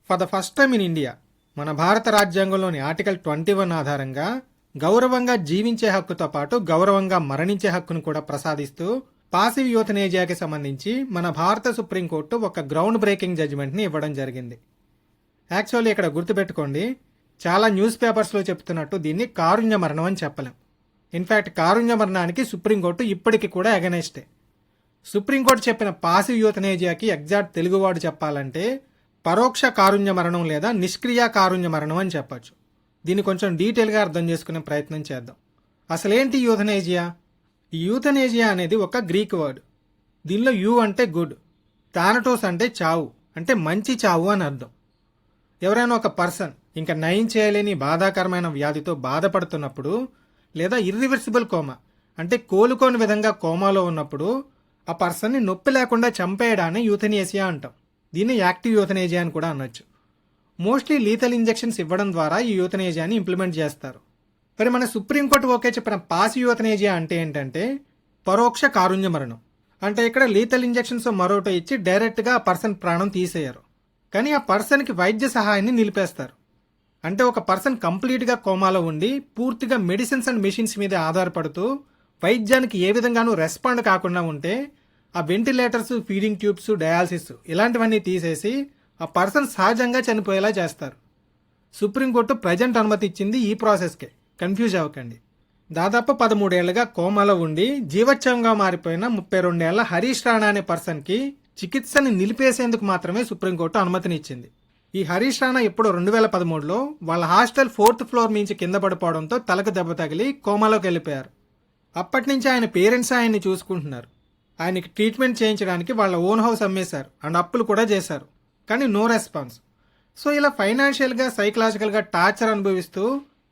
For the first time in India మన భారత రాజ్యాంగంలోని ఆర్టికల్ 21 ఆధారంగా గౌరవంగా జీవించే హక్కుతో పాటు గౌరవంగా మరణించే హక్కును కూడా ప్రసాదిస్తూ పాసివ్ యూథనేజియాకి సంబంధించి మన భారత సుప్రీంకోర్టు ఒక గ్రౌండ్ బ్రేకింగ్ జడ్జిమెంట్ని ఇవ్వడం జరిగింది. యాక్చువల్లీ ఇక్కడ గుర్తుపెట్టుకోండి, చాలా న్యూస్ పేపర్స్లో చెప్తున్నట్టు దీన్ని కారుణ్య మరణం అని చెప్పలేం. ఇన్ఫ్యాక్ట్ కారుణ్య మరణానికి సుప్రీంకోర్టు ఇప్పటికీ కూడా అగెనెస్టే. సుప్రీంకోర్టు చెప్పిన పాసివ్ యూథనేజియాకి ఎగ్జాక్ట్ తెలుగువాడు చెప్పాలంటే పరోక్ష కారుణ్య మరణం లేదా నిష్క్రియ కారుణ్య మరణం అని చెప్పచ్చు. దీన్ని కొంచెం డీటెయిల్గా అర్థం చేసుకునే ప్రయత్నం చేద్దాం. అసలేంటి యూథనేజియా? ఈ యూథనేజియా అనేది ఒక గ్రీక్ వర్డ్. దీనిలో యూ అంటే గుడ్, థానటోస్ అంటే చావు, అంటే మంచి చావు అని అర్థం. ఎవరైనా ఒక పర్సన్ ఇంకా నయం చేయలేని బాధాకరమైన వ్యాధితో బాధపడుతున్నప్పుడు లేదా ఇర్రివర్సిబుల్ కోమా అంటే కోలుకోని విధంగా కోమాలో ఉన్నప్పుడు ఆ పర్సన్ని నొప్పి లేకుండా చంపేయడాన్ని యూథనేసియా అంటాం. దీన్ని యాక్టివ్ యూథనేజియా అని కూడా అనొచ్చు. మోస్ట్లీ లీథల్ ఇంజెక్షన్స్ ఇవ్వడం ద్వారా ఈ యూథనేజియాని ఇంప్లిమెంట్ చేస్తారు. మరి మన సుప్రీంకోర్టు ఓకే చెప్పిన పాసివ్ యూథనేజియా అంటే ఏంటంటే పరోక్ష కారుణ్య మరణం. అంటే ఇక్కడ లీథల్ ఇంజెక్షన్స్ మరోటో ఇచ్చి డైరెక్ట్గా ఆ పర్సన్ ప్రాణం తీసేయరు, కానీ ఆ పర్సన్కి వైద్య సహాయాన్ని నిలిపేస్తారు. అంటే ఒక పర్సన్ కంప్లీట్గా కోమాలో ఉండి పూర్తిగా మెడిసిన్స్ అండ్ మెషిన్స్ మీద ఆధారపడుతూ వైద్యానికి ఏ విధంగానూ రెస్పాండ్ కాకుండా ఉంటే ఆ వెంటిలేటర్స్, ఫీడింగ్ ట్యూబ్స్, డయాలసిస్ ఇలాంటివన్నీ తీసేసి ఆ పర్సన్ సహజంగా చనిపోయేలా చేస్తారు. సుప్రీంకోర్టు ప్రజెంట్ అనుమతి ఇచ్చింది ఈ ప్రాసెస్కే, కన్ఫ్యూజ్ అవ్వకండి. దాదాపు 13 ఏళ్లుగా కోమాలో ఉండి జీవోత్సవంగా మారిపోయిన 32 ఏళ్ల హరీష్ రాణా అనే పర్సన్కి చికిత్సని నిలిపేసేందుకు మాత్రమే సుప్రీంకోర్టు అనుమతినిచ్చింది. ఈ హరీష్ రాణా ఇప్పుడు 2013లో వాళ్ళ హాస్టల్ 4th ఫ్లోర్ నుంచి కింద పడిపోవడంతో తలకు దెబ్బ తగిలి కోమాలోకి వెళ్ళిపోయారు. అప్పటి నుంచి ఆయన పేరెంట్స్ ఆయన్ని చూసుకుంటున్నారు. ఆయనకి ట్రీట్మెంట్ చేయించడానికి వాళ్ళ ఓన్ హౌస్ అమ్మేశారు అండ్ అప్పులు కూడా చేశారు, కానీ నో రెస్పాన్స్. సో ఇలా ఫైనాన్షియల్గా, సైకలాజికల్గా టార్చర్ అనుభవిస్తూ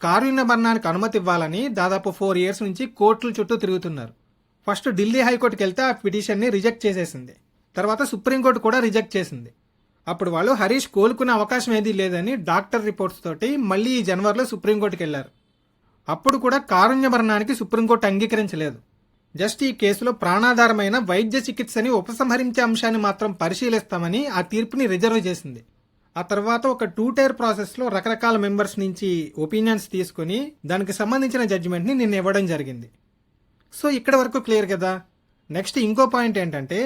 కారుణ్య మరణానికి అనుమతి ఇవ్వాలని దాదాపు 4 years నుంచి కోర్టుల చుట్టూ తిరుగుతున్నారు. ఫస్ట్ ఢిల్లీ హైకోర్టుకి వెళ్తే ఆ పిటిషన్ని రిజెక్ట్ చేసేసింది. తర్వాత సుప్రీంకోర్టు కూడా రిజెక్ట్ చేసింది. అప్పుడు వాళ్ళు హరీష్ కోలుకునే అవకాశం ఏదీ లేదని డాక్టర్ రిపోర్ట్స్ తోటి మళ్ళీ ఈ జనవరిలో సుప్రీంకోర్టుకి వెళ్లారు. అప్పుడు కూడా కారుణ్య మరణానికి సుప్రీంకోర్టు అంగీకరించలేదు. జస్ట్ ఈ కేసులో ప్రాణాధారమైన వైద్య చికిత్సని ఉపసంహరించే అంశాన్ని మాత్రం పరిశీలిస్తామని ఆ తీర్పుని రిజర్వ్ చేసింది. ఆ తర్వాత ఒక 2-tier ప్రాసెస్లో రకరకాల మెంబర్స్ నుంచి ఒపీనియన్స్ తీసుకుని దానికి సంబంధించిన జడ్జిమెంట్ని నిన్న ఇవ్వడం జరిగింది. సో ఇక్కడ వరకు క్లియర్ కదా. నెక్స్ట్ ఇంకో పాయింట్ ఏంటంటే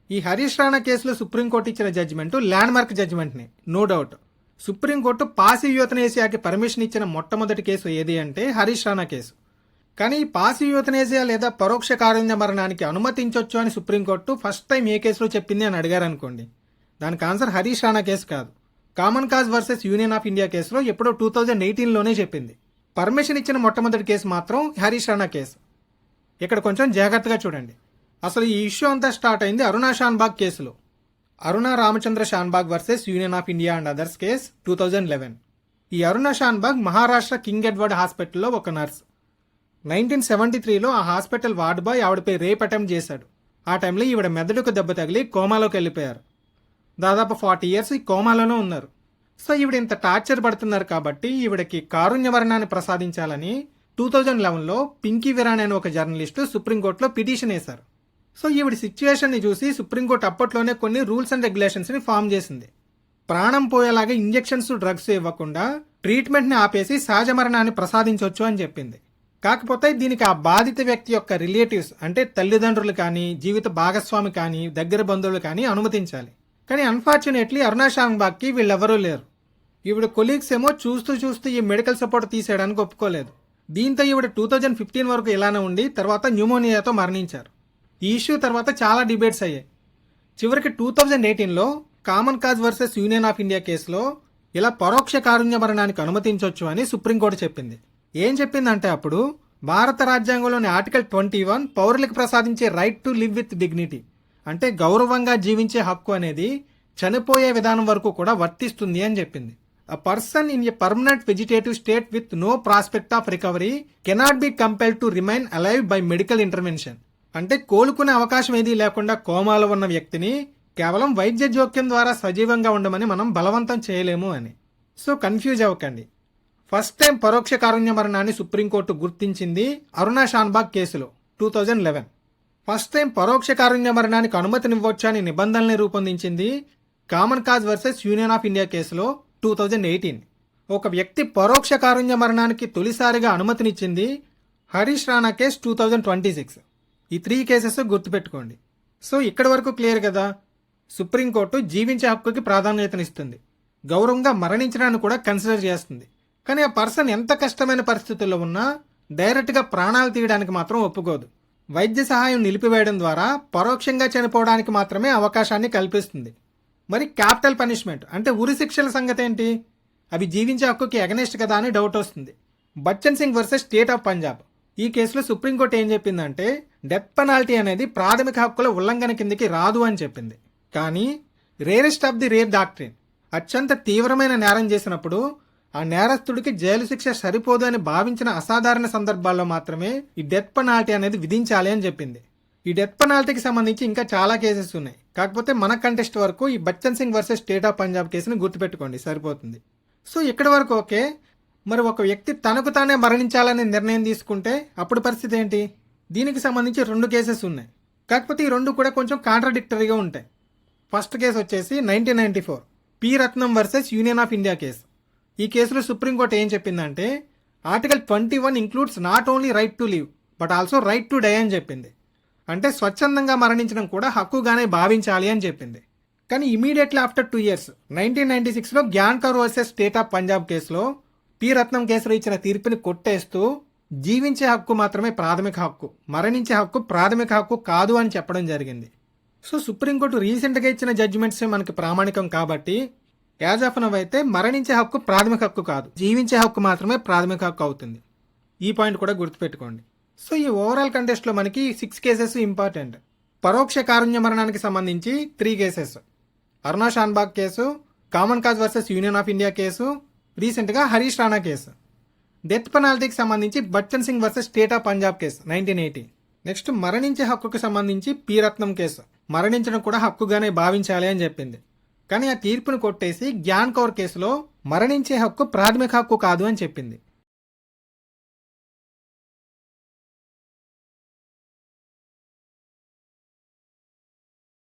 ఈ హరీష్ రాణా కేసులో సుప్రీంకోర్టు ఇచ్చిన జడ్జిమెంట్ ల్యాండ్ మార్క్ జడ్జిమెంట్ని, నో డౌట్. సుప్రీంకోర్టు పాసివ్ యూథనేసియాకి పర్మిషన్ ఇచ్చిన మొట్టమొదటి కేసు ఏది అంటే హరీష్ రాణా కేసు. కానీ పాసివ్ యూథనేసియా లేదా పరోక్ష కారుణ్య మరణానికి అనుమతించవచ్చు అని సుప్రీంకోర్టు ఫస్ట్ టైం ఏ కేసులో చెప్పింది అని అడిగారు అనుకోండి, దానికి ఆన్సర్ హరీష్ రాణా కేసు కాదు. Common Cause versus union of India కేసులో ఎప్పుడో 2018లోనే చెప్పింది. పర్మిషన్ ఇచ్చిన మొట్టమొదటి కేసు మాత్రం హరీష్ రాణా కేసు. ఇక్కడ కొంచెం జాగ్రత్తగా చూడండి. అసలు ఈ ఇష్యూ అంతా స్టార్ట్ అయింది అరుణా షాన్బాగ్ కేసులో. Aruna Ramachandra Shanbaug versus union of India and others case 2011. ఈ అరుణా షాన్బాగ్ మహారాష్ట్ర కింగ్ ఎడ్వర్డ్ హాస్పిటల్లో ఒక నర్స్. 1973లో ఆ హాస్పిటల్ వార్డ్ బాయ్ ఆవిడపై రేప్ అటెంప్ట్ చేశాడు. ఆ టైంలో ఈవిడ మెదడుకు దెబ్బ తగిలి కోమాలోకి వెళ్ళిపోయారు. దాదాపు 40 years ఈ కోమాలోనే ఉన్నారు. సో ఈవిడ ఇంత టార్చర్ పడుతున్నారు కాబట్టి ఈవిడకి కారుణ్య మరణాన్ని ప్రసాదించాలని 2011లో పింకీ విరాణి అనే ఒక జర్నలిస్టు సుప్రీంకోర్టులో పిటిషన్ వేశారు. సో ఈవిడ సిచ్యువేషన్ని చూసి సుప్రీంకోర్టు అప్పట్లోనే కొన్ని రూల్స్ అండ్ రెగ్యులేషన్స్ని ఫామ్ చేసింది. ప్రాణం పోయేలాగా ఇంజెక్షన్స్, డ్రగ్స్ ఇవ్వకుండా ట్రీట్మెంట్ని ఆపేసి సహజ మరణాన్ని ప్రసాదించవచ్చు అని చెప్పింది. కాకపోతే దీనికి ఆ బాధిత వ్యక్తి యొక్క రిలేటివ్స్ అంటే తల్లిదండ్రులు కానీ, జీవిత భాగస్వామి కానీ, దగ్గర బంధువులు కానీ అనుమతించాలి. కానీ అన్ఫార్చునేట్లీ అరుణా షాన్బాగ్కి వీళ్ళెవరూ లేరు. ఈవిడ కొలీగ్స్ ఏమో చూస్తూ ఈ మెడికల్ సపోర్ట్ తీసేయడానికి ఒప్పుకోలేదు. దీంతో ఈవిడ 2015 వరకు ఇలానే ఉండి తర్వాత న్యూమోనియాతో మరణించారు. ఈ ఇష్యూ తర్వాత చాలా డిబేట్స్ అయ్యాయి. చివరికి 2018లో Common Cause versus union of India కేసులో ఇలా పరోక్ష కారుణ్య మరణానికి అనుమతించవచ్చు అని సుప్రీంకోర్టు చెప్పింది. ఏం చెప్పిందంటే అప్పుడు భారత రాజ్యాంగంలోని ఆర్టికల్ 21 పౌరులకు ప్రసాదించే right to live with dignity అంటే గౌరవంగా జీవించే హక్కు అనేది చనిపోయే విధానం వరకు కూడా వర్తిస్తుంది అని చెప్పింది. A person in a permanent vegetative state with no prospect of recovery cannot be compelled to remain alive by medical intervention. అంటే కోలుకునే అవకాశం ఏదీ లేకుండా కోమాలో ఉన్న వ్యక్తిని కేవలం వైద్య జోక్యం ద్వారా సజీవంగా ఉండమని మనం బలవంతం చేయలేము అని. సో కన్ఫ్యూజ్ అవ్వకండి. ఫస్ట్ టైం పరోక్ష కారుణ్య మరణాన్ని సుప్రీంకోర్టు గుర్తించింది అరుణా షాన్బాగ్ కేసులో 2011. ఫస్ట్ టైం పరోక్ష కారుణ్య మరణానికి అనుమతినివ్వొచ్చు అని నిబంధనల్ని రూపొందించింది common Cause versus union of India కేసులో 2018. ఒక వ్యక్తి పరోక్ష కారుణ్య మరణానికి తొలిసారిగా అనుమతినిచ్చింది హరీష్ రాణా కేసు 2026. ఈ 3 కేసెస్ గుర్తుపెట్టుకోండి. సో ఇక్కడి వరకు క్లియర్ కదా. సుప్రీంకోర్టు జీవించే హక్కుకి ప్రాధాన్యతనిస్తుంది, గౌరవంగా మరణించడాన్ని కూడా కన్సిడర్ చేస్తుంది. కానీ ఆ పర్సన్ ఎంత కష్టమైన పరిస్థితుల్లో ఉన్నా డైరెక్ట్గా ప్రాణాలు తీయడానికి మాత్రం ఒప్పుకోదు. వైద్య సహాయం నిలిపివేయడం ద్వారా పరోక్షంగా చనిపోవడానికి మాత్రమే అవకాశాన్ని కల్పిస్తుంది. మరి క్యాపిటల్ పనిష్మెంట్ అంటే ఉరి శిక్షల సంగతి ఏంటి? అవి జీవించే హక్కుకి ఎగనెస్ట్ కదా అని డౌట్ వస్తుంది. Bachchan Singh versus State of Punjab. ఈ కేసులో సుప్రీంకోర్టు ఏం చెప్పిందంటే డెత్ పెనాల్టీ అనేది ప్రాథమిక హక్కుల ఉల్లంఘన కిందకి రాదు అని చెప్పింది. కానీ rarest of the rare doctrine, అత్యంత తీవ్రమైన నేరం చేసినప్పుడు ఆ నేరస్తుడికి జైలు శిక్ష సరిపోదు అని భావించిన అసాధారణ సందర్భాల్లో మాత్రమే ఈ డెత్ పెనాల్టీ అనేది విధించాలి అని చెప్పింది. ఈ డెత్ పెనాల్టీకి సంబంధించి ఇంకా చాలా కేసెస్ ఉన్నాయి. కాకపోతే మన కంటెస్ట్ వరకు ఈ Bachchan Singh versus State of Punjab కేసుని గుర్తుపెట్టుకోండి, సరిపోతుంది. సో ఇక్కడి వరకు ఓకే. మరి ఒక వ్యక్తి తనకు తానే మరణించాలనే నిర్ణయం తీసుకుంటే అప్పుడు పరిస్థితి ఏంటి? దీనికి సంబంధించి 2 కేసెస్ ఉన్నాయి. కాకపోతే ఈ 2 కూడా కొంచెం కాంట్రడిక్టరీగా ఉంటాయి. ఫస్ట్ కేసు వచ్చేసి 1994 P Ratnam versus union of India case. ఈ కేసులో సుప్రీంకోర్టు ఏం చెప్పిందంటే article 21 includes not only right to live but also right to die అని చెప్పింది. అంటే స్వచ్ఛందంగా మరణించడం కూడా హక్కుగానే భావించాలి అని చెప్పింది. కానీ ఇమీడియట్లీ ఆఫ్టర్ 2 years 1996లో Gian Kaur versus State of Punjab కేసులో పి రత్నం కేసులో ఇచ్చిన తీర్పుని కొట్టేస్తూ జీవించే హక్కు మాత్రమే ప్రాథమిక హక్కు, మరణించే హక్కు ప్రాథమిక హక్కు కాదు అని చెప్పడం జరిగింది. సో సుప్రీంకోర్టు రీసెంట్గా ఇచ్చిన జడ్జిమెంట్స్ మనకి ప్రామాణికం కాబట్టి యాజ్ ఆఫ్ నవ్ అయితే మరణించే హక్కు ప్రాథమిక హక్కు కాదు, జీవించే హక్కు మాత్రమే ప్రాథమిక హక్కు అవుతుంది. ఈ పాయింట్ కూడా గుర్తుపెట్టుకోండి. సో ఈ ఓవరాల్ కంటెస్ట్లో మనకి 6 కేసెస్ ఇంపార్టెంట్. పరోక్ష కారుణ్య మరణానికి సంబంధించి 3 cases, Aruna Shanbhag case, common Cause versus union of India case, రీసెంట్గా హరీష్ రాణా కేసు. డెత్ పెనాల్టీకి సంబంధించి Bachchan Singh versus State of Punjab case 1980. Next మరణించే హక్కుకు సంబంధించి పి రత్నం కేసు, మరణించడం కూడా హక్కుగానే భావించాలి అని చెప్పింది. కానీ ఆ తీర్పును కొట్టేసి గ్యాన్ కౌర్ కేసులో మరణించే హక్కు ప్రాథమిక హక్కు కాదు అని చెప్పింది.